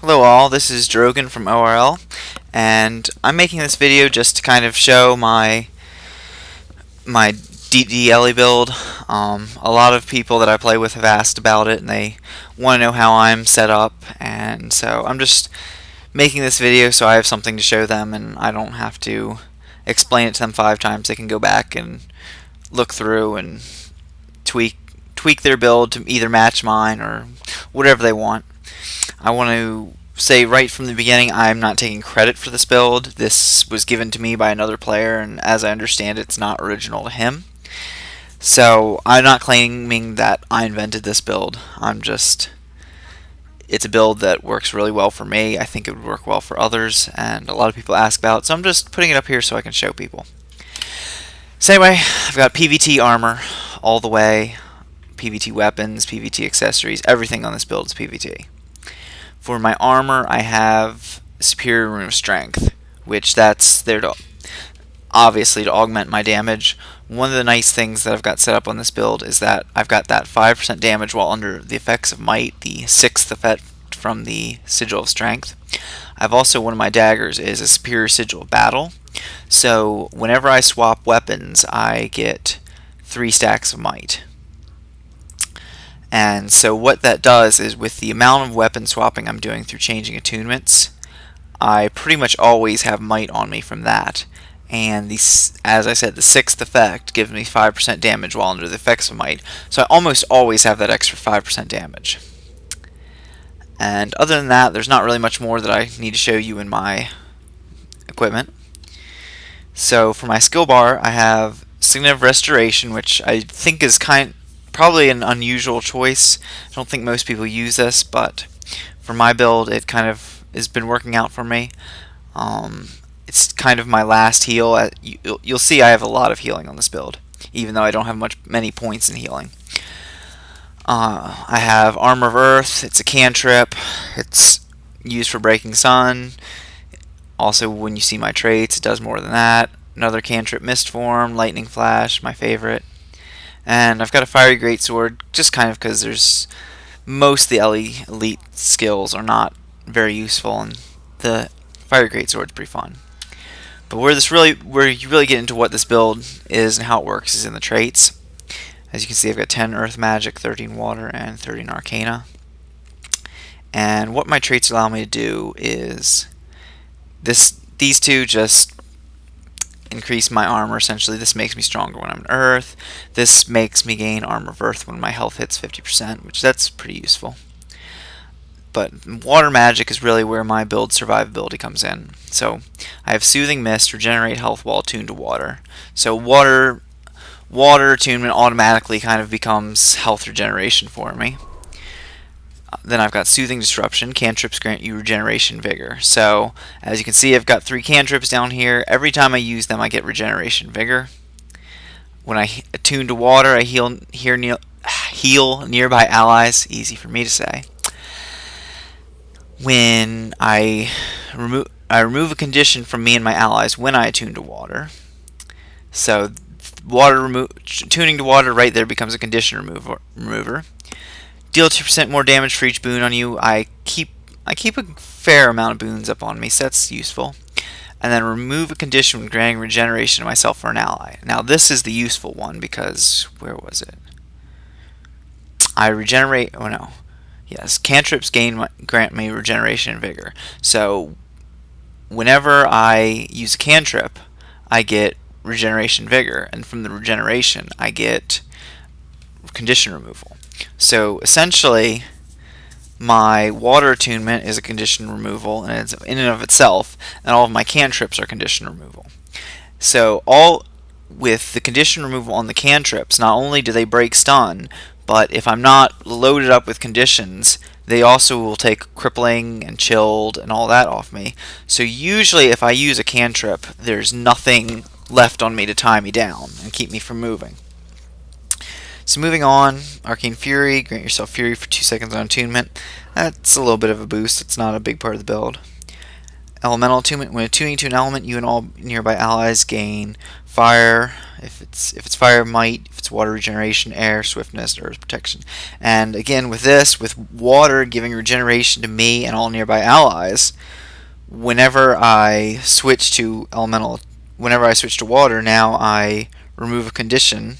Hello all, this is Drogan from ORL, and I'm making this video just to kind of show my DD Ele build. A lot of people that I play with have asked about it, and they want to know how I'm set up, and so I'm just making this video so I have something to show them, and I don't have to explain it to them 5 times. They can go back and look through and tweak their build to either match mine or whatever they want. I want to say right from the beginning, I'm not taking credit for this build. This was given to me by another player, and as I understand it, it's not original to him. So I'm not claiming that I invented this build. It's a build that works really well for me. I think it would work well for others, and a lot of people ask about it, so I'm just putting it up here so I can show people. So anyway, I've got PvT armor all the way, PvT weapons, PvT accessories, everything on this build is PvT. For my armor, I have Superior Rune of Strength, which that's there to obviously to augment my damage. One of the nice things that I've got set up on this build is that I've got that 5% damage while under the effects of Might, the 6th effect from the Sigil of Strength. I've also, one of my daggers is a Superior Sigil of Battle, so whenever I swap weapons, I get 3 stacks of Might. And so what that does is, with the amount of weapon swapping I'm doing through changing attunements, I pretty much always have Might on me from that. And as I said, the 6th effect gives me 5% damage while under the effects of Might, so I almost always have that extra 5% damage. And other than that, there's not really much more that I need to show you in my equipment. So for my skill bar, I have Signet of Restoration, which I think is probably an unusual choice. I don't think most people use this, but for my build, it kind of has been working out for me. It's kind of my last heal. You'll see I have a lot of healing on this build, even though I don't have many points in healing. I have Armor of Earth. It's a cantrip. It's used for Breaking Sun. Also, when you see my traits, it does more than that. Another cantrip, Mist Form, Lightning Flash, my favorite. And I've got a Fiery Greatsword, just kind of because most of the elite skills are not very useful, and the Fiery Greatsword is pretty fun. But where you really get into what this build is and how it works is in the traits. As you can see, I've got 10 Earth Magic, 13 Water, and 13 Arcana. And what my traits allow me to do is these two just increase my armor. Essentially, this makes me stronger when I'm in Earth. This makes me gain Armor of Earth when my health hits 50%, which that's pretty useful. But Water Magic is really where my build survivability comes in. So I have Soothing Mist, regenerate health while attuned to water. So water attunement automatically kind of becomes health regeneration for me. Then I've got Soothing Disruption. Cantrips grant you Regeneration Vigor. So, as you can see, I've got 3 cantrips down here. Every time I use them, I get Regeneration Vigor. When I attune to water, I heal nearby allies. Easy for me to say. When I remove a condition from me and my allies when I attune to water. So, tuning to water right there becomes a condition remover. Deal 2% more damage for each boon on you. I keep a fair amount of boons up on me, so that's useful. And then remove a condition when granting regeneration to myself or an ally. Now this is the useful one because, where was it? I regenerate, oh no. Yes, cantrips grant me regeneration and vigor. So whenever I use a cantrip, I get regeneration vigor, and from the regeneration I get condition removal. So essentially, my water attunement is a condition removal, and it's in and of itself, and all of my cantrips are condition removal. So with the condition removal on the cantrips, not only do they break stun, but if I'm not loaded up with conditions, they also will take crippling and chilled and all that off me. So usually if I use a cantrip, there's nothing left on me to tie me down and keep me from moving. So moving on, Arcane Fury, grant yourself Fury for 2 seconds on attunement. That's a little bit of a boost, it's not a big part of the build. Elemental attunement. When attuning to an element, you and all nearby allies gain fire. If it's fire, might. If it's water, regeneration, air, swiftness, earth protection. And again, with this, with water giving regeneration to me and all nearby allies, whenever I switch to water, now I remove a condition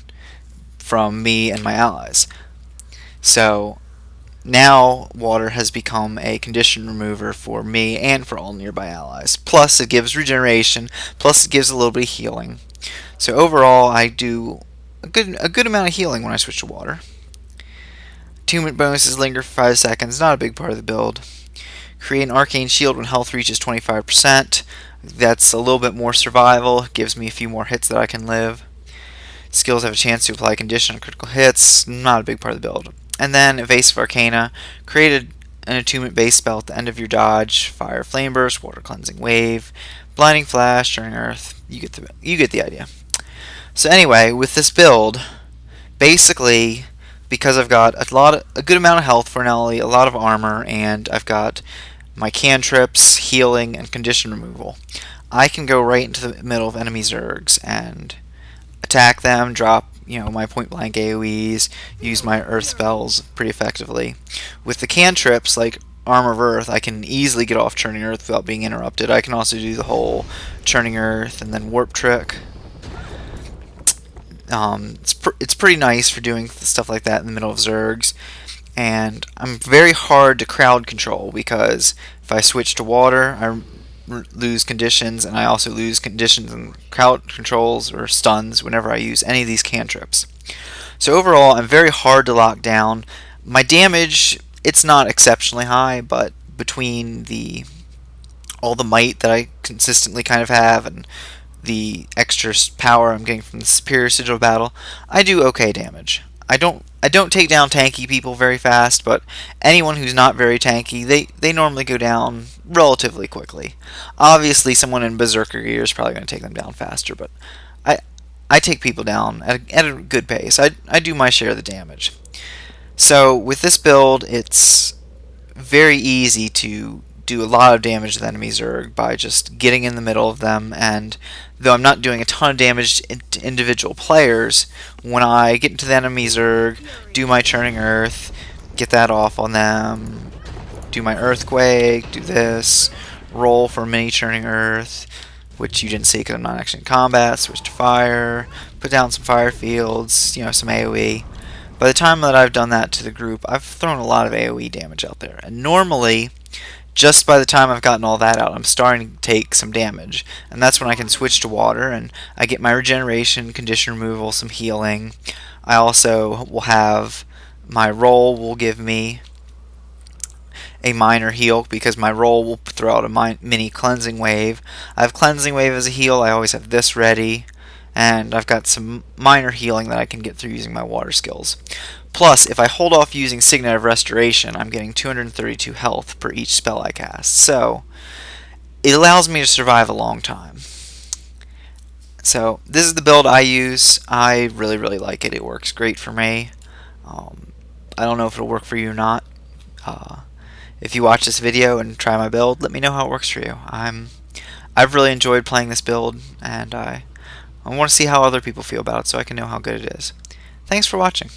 from me and my allies. So now water has become a condition remover for me and for all nearby allies. Plus it gives regeneration, plus it gives a little bit of healing. So overall I do a good amount of healing when I switch to water. Attunement bonuses linger for 5 seconds, not a big part of the build. Create an arcane shield when health reaches 25%. That's a little bit more survival, gives me a few more hits that I can live. Skills have a chance to apply condition on critical hits, not a big part of the build. And then Evasive Arcana, create an attunement base spell at the end of your dodge. Fire, Flame Burst, Water Cleansing Wave, Blinding Flash, Turning Earth. You get the idea. So anyway, with this build, basically, because I've got a good amount of health for an ally, a lot of armor, and I've got my cantrips, healing, and condition removal, I can go right into the middle of enemy Zergs and attack them, drop my point blank AoEs, use my earth spells pretty effectively. With the cantrips like Armor of Earth, I can easily get off Churning Earth without being interrupted. I can also do the whole Churning Earth and then Warp trick. It's pretty nice for doing stuff like that in the middle of Zergs. And I'm very hard to crowd control because if I switch to water, I lose conditions, and I also lose conditions and crowd controls or stuns whenever I use any of these cantrips. So overall, I'm very hard to lock down. My damage, it's not exceptionally high, but between all the might that I consistently kind of have and the extra power I'm getting from the superior sigil battle, I do okay damage. I don't take down tanky people very fast, but anyone who's not very tanky, they normally go down relatively quickly. Obviously, someone in Berserker gear is probably going to take them down faster, but I take people down at a good pace. I do my share of the damage. So with this build, it's very easy to do a lot of damage to the enemy Zerg by just getting in the middle of them, and though I'm not doing a ton of damage to individual players, when I get into the enemy Zerg, do my Churning Earth, get that off on them, do my Earthquake, do this, roll for mini Churning Earth, which you didn't see because I'm not actually in combat, switch to fire, put down some fire fields, some AoE. By the time that I've done that to the group, I've thrown a lot of AoE damage out there, and normally, just by the time I've gotten all that out, I'm starting to take some damage. And that's when I can switch to water, and I get my regeneration, condition removal, some healing. I also will have my roll will give me a minor heal, because my roll will throw out a mini cleansing wave. I have cleansing wave as a heal, I always have this ready. And I've got some minor healing that I can get through using my water skills. Plus, if I hold off using Signet of Restoration, I'm getting 232 health per each spell I cast. So, it allows me to survive a long time. So, this is the build I use. I really, really like it. It works great for me. I don't know if it'll work for you or not. If you watch this video and try my build, let me know how it works for you. I've really enjoyed playing this build, and I want to see how other people feel about it so I can know how good it is. Thanks for watching.